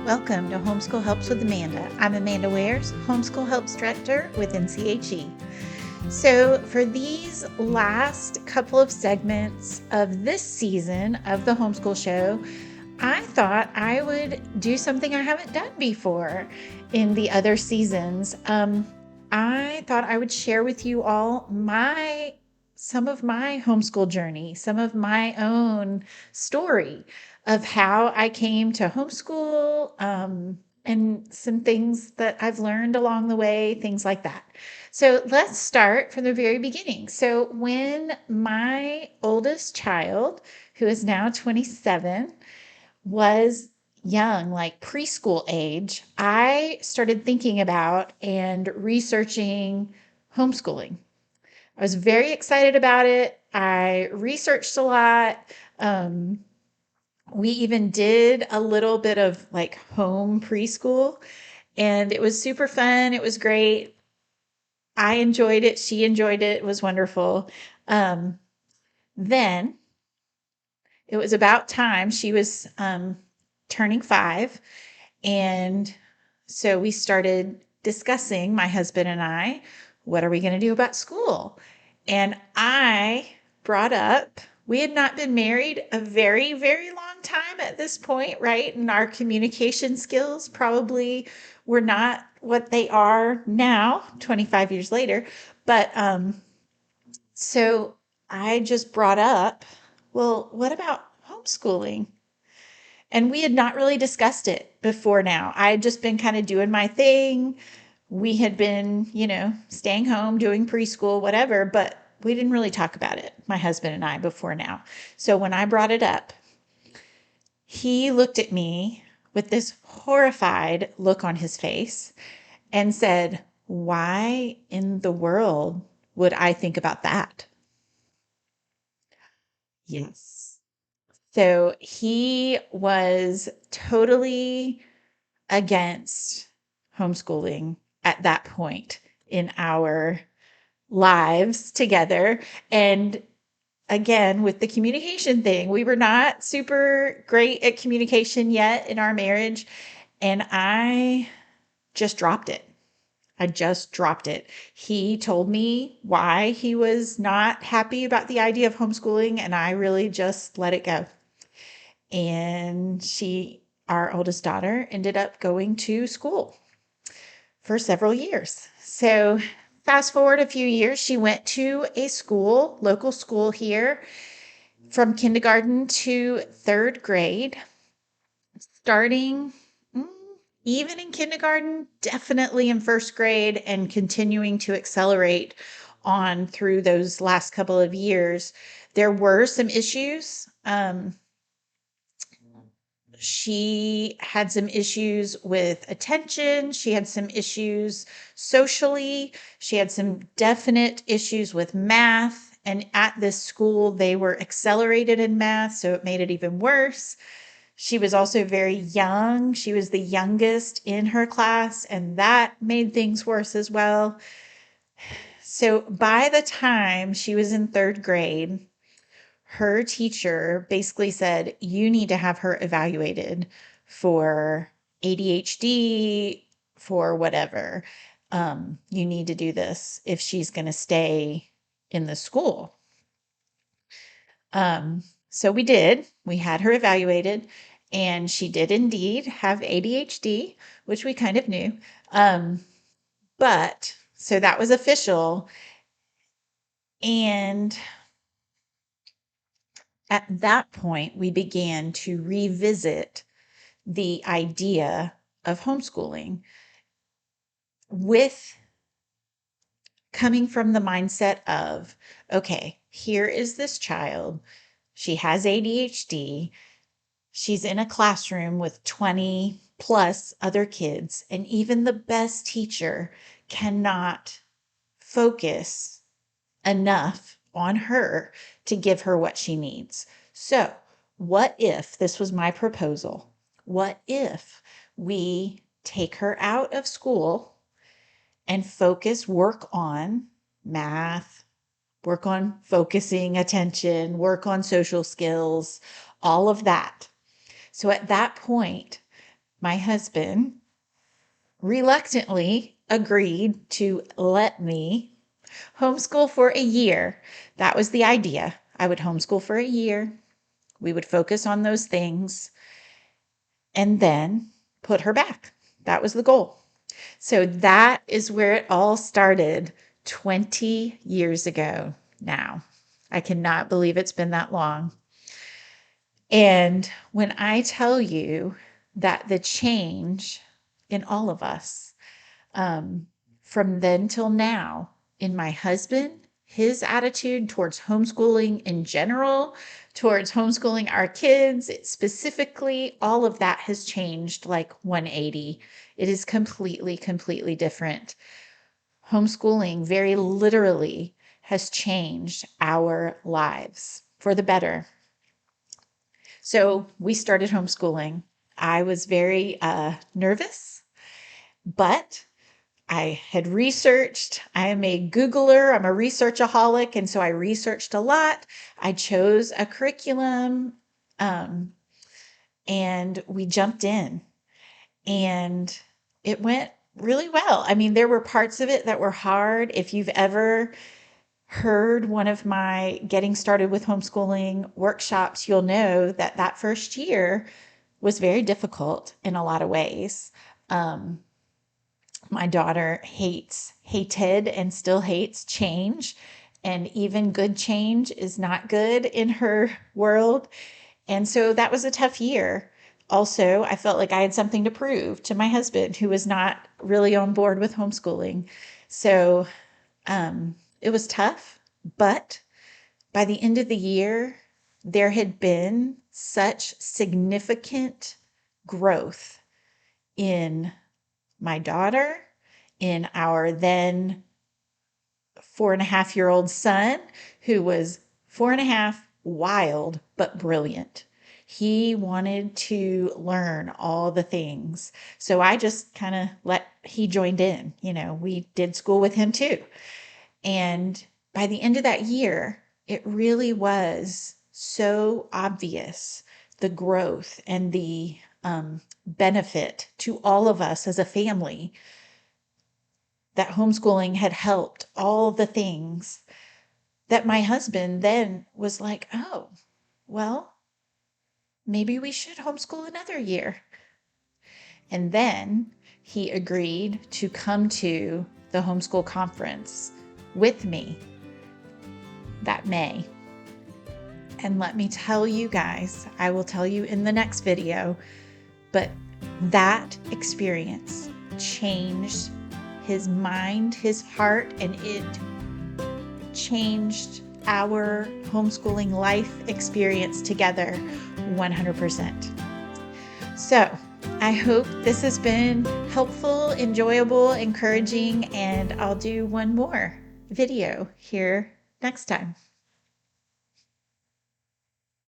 Welcome to Homeschool Helps with Amanda. I'm Amanda Wares, Homeschool Helps Director with NCHE. So, for these last couple of segments of this season of the Homeschool Show, I thought I would do something I haven't done before in the other seasons. I thought I would share with you all some of my homeschool journey, some of my own story of how I came to homeschool, and some things that I've learned along the way, things like that. So let's start from the very beginning. So when my oldest child, who is now 27, was young, like preschool age, I started thinking about and researching homeschooling. I was very excited about it. I researched a lot. Um, we even did a little bit of like home preschool, and it was super fun. It was great. I enjoyed it. She enjoyed it. It was wonderful. Um, then it was about time. She was turning 5. And so we started discussing, my husband and I, what are we going to do about school? And I brought up, we had not been married a very, very long time at this point, right? And our communication skills probably were not what they are now, 25 years later. But so I just brought up, well, what about homeschooling? And we had not really discussed it before now. I had just been kind of doing my thing. We had been, staying home, doing preschool, whatever, but we didn't really talk about it, my husband and I, before now. So when I brought it up, he looked at me with this horrified look on his face and said, "Why in the world would I think about that?" Yes. So he was totally against homeschooling at that point in our lives together. And again, with the communication thing, we were not super great at communication yet in our marriage. And I just dropped it. I just dropped it. He told me why he was not happy about the idea of homeschooling, and I really just let it go. And our oldest daughter, ended up going to school for several years. So fast forward a few years, she went to a school, local school here, from kindergarten to 3rd grade, starting even in kindergarten, definitely in 1st grade, and continuing to accelerate on through those last couple of years. There were some issues. She had some issues with attention. She had some issues socially. She had some definite issues with math. And at this school, they were accelerated in math, so it made it even worse. She was also very young. She was the youngest in her class, and that made things worse as well. So by the time she was in 3rd grade, her teacher basically said, "You need to have her evaluated for ADHD, for whatever. You need to do this if she's going to stay in the school." So we did. We had her evaluated, and she did indeed have ADHD, which we kind of knew. But so that was official. And at that point, we began to revisit the idea of homeschooling with coming from the mindset of, okay, here is this child. She has ADHD. She's in a classroom with 20 plus other kids, and even the best teacher cannot focus enough on her to give her what she needs. So, what if this was my proposal? What if we take her out of school and work on math, work on focusing attention, work on social skills, all of that? So at that point, my husband reluctantly agreed to let me homeschool for a year. That was the idea. I would homeschool for a year. We would focus on those things and then put her back. That was the goal. So that is where it all started 20 years ago now. I cannot believe it's been that long. And when I tell you that the change in all of us, from then till now, in my husband, his attitude towards homeschooling in general, towards homeschooling our kids specifically, all of that has changed like 180. It is completely, completely different. Homeschooling very literally has changed our lives for the better. So we started homeschooling. I was very nervous, but I had researched. I am a Googler. I'm a researchaholic. And so I researched a lot. I chose a curriculum and we jumped in and it went really well. I mean, there were parts of it that were hard. If you've ever heard one of my getting started with homeschooling workshops, you'll know that that first year was very difficult in a lot of ways. My daughter hated and still hates change. And even good change is not good in her world. And so that was a tough year. Also, I felt like I had something to prove to my husband, who was not really on board with homeschooling. So it was tough. But by the end of the year, there had been such significant growth in my daughter, in our then 4.5-year-old son, who was 4.5, wild but brilliant. He wanted to learn all the things. So I just kind of he joined in. We did school with him too. And by the end of that year, it really was so obvious, the growth and the benefit to all of us as a family, that homeschooling had helped all the things, that my husband then was like, oh, well, maybe we should homeschool another year. And then he agreed to come to the homeschool conference with me that May. And let me tell you guys, I will tell you in the next video, but that experience changed his mind, his heart, and it changed our homeschooling life experience together 100%. So I hope this has been helpful, enjoyable, encouraging, and I'll do one more video here next time.